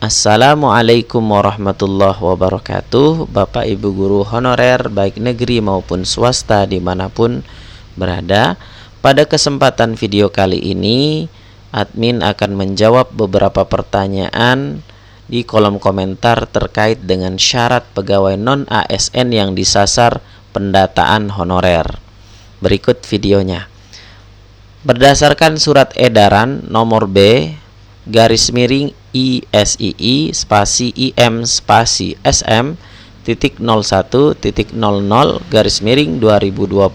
Assalamualaikum warahmatullahi wabarakatuh. Bapak Ibu guru honorer baik negeri maupun swasta dimanapun berada. Pada kesempatan video kali ini, admin akan menjawab beberapa pertanyaan di kolom komentar terkait dengan syarat pegawai non-ASN yang disasar pendataan honorer. Berikut videonya. Berdasarkan surat edaran nomor B garis miring ISII spasi IM spasi SM titik 01 titik 00 garis miring 2022,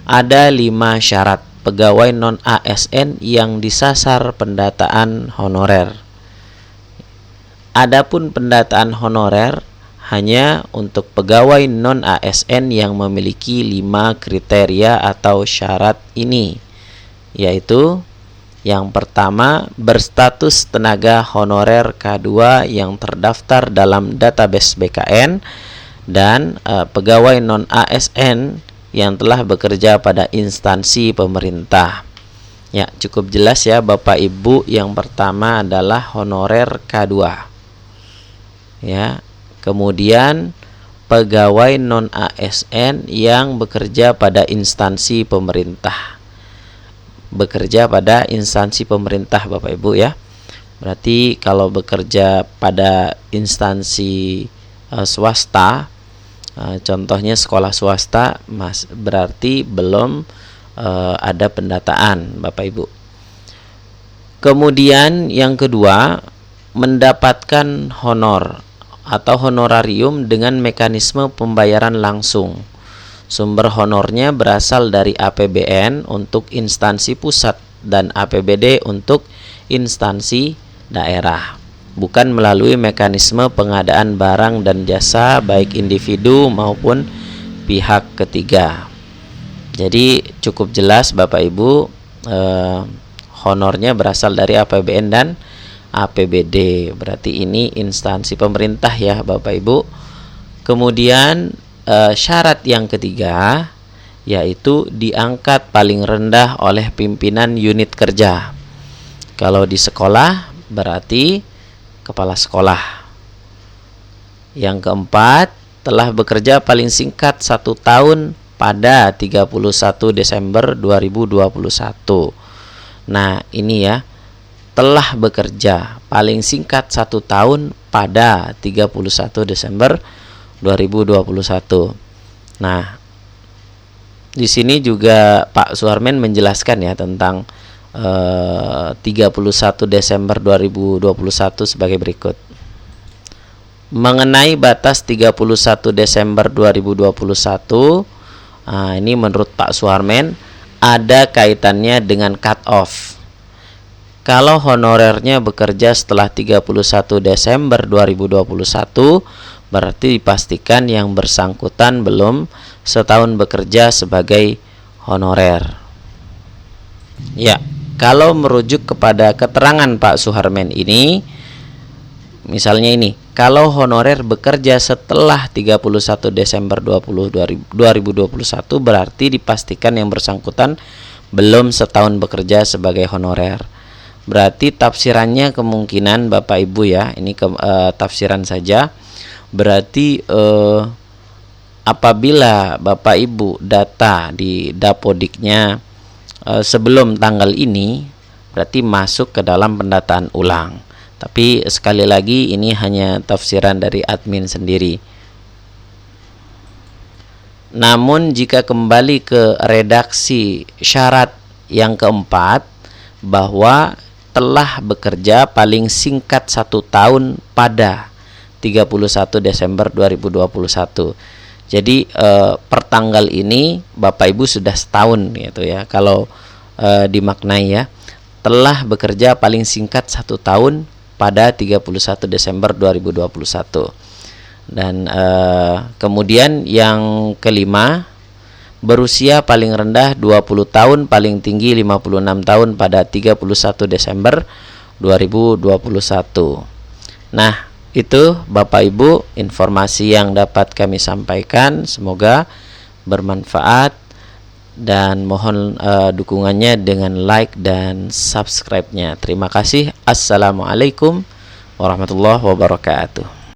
ada 5 syarat pegawai non-ASN yang disasar pendataan honorer. Adapun pendataan honorer hanya untuk pegawai non-ASN yang memiliki 5 kriteria atau syarat ini, yaitu yang pertama, berstatus tenaga honorer K2 yang terdaftar dalam database BKN dan pegawai non-ASN yang telah bekerja pada instansi pemerintah. Ya, cukup jelas ya Bapak Ibu. Yang pertama adalah honorer K2. Ya. Kemudian pegawai non-ASN yang bekerja pada instansi pemerintah. Bekerja pada instansi pemerintah Bapak Ibu ya. Berarti kalau bekerja pada instansi swasta, contohnya sekolah swasta, berarti belum ada pendataan Bapak Ibu. Kemudian yang kedua, mendapatkan honor atau honorarium dengan mekanisme pembayaran langsung. Sumber honornya berasal dari APBN untuk instansi pusat dan APBD untuk instansi daerah, bukan melalui mekanisme pengadaan barang dan jasa baik individu maupun pihak ketiga. Jadi cukup jelas Bapak Ibu, honornya berasal dari APBN dan APBD, berarti ini instansi pemerintah ya Bapak Ibu. Kemudian syarat yang ketiga, yaitu diangkat paling rendah oleh pimpinan unit kerja. Kalau di sekolah berarti kepala sekolah. Yang keempat, telah bekerja paling singkat 1 tahun pada 31 Desember 2021. Nah ini ya, telah bekerja paling singkat 1 tahun pada 31 Desember 2021. Nah, di sini juga Pak Suharmen menjelaskan ya tentang 31 Desember 2021 sebagai berikut. Mengenai batas 31 Desember 2021, ini menurut Pak Suharmen ada kaitannya dengan cut off. Kalau honorernya bekerja setelah 31 Desember 2021, berarti dipastikan yang bersangkutan belum setahun bekerja sebagai honorer. Ya, kalau merujuk kepada keterangan Pak Suharmen ini, misalnya ini, kalau honorer bekerja setelah 31 Desember 2021, berarti dipastikan yang bersangkutan belum setahun bekerja sebagai honorer. Berarti tafsirannya kemungkinan Bapak Ibu ya, ini tafsiran saja. Berarti apabila Bapak Ibu data di Dapodiknya sebelum tanggal ini, berarti masuk ke dalam pendataan ulang. Tapi sekali lagi ini hanya tafsiran dari admin sendiri. Namun jika kembali ke redaksi syarat yang keempat, bahwa telah bekerja paling singkat 1 tahun pada 31 Desember 2021. Jadi per tanggal ini Bapak Ibu sudah setahun gitu ya. Kalau dimaknai ya, telah bekerja paling singkat 1 tahun pada 31 Desember 2021. Dan kemudian yang kelima, berusia paling rendah 20 tahun, paling tinggi 56 tahun pada 31 Desember 2021. Nah, itu Bapak Ibu informasi yang dapat kami sampaikan. Semoga bermanfaat dan mohon dukungannya dengan like dan subscribe-nya. Terima kasih. Assalamualaikum warahmatullahi wabarakatuh.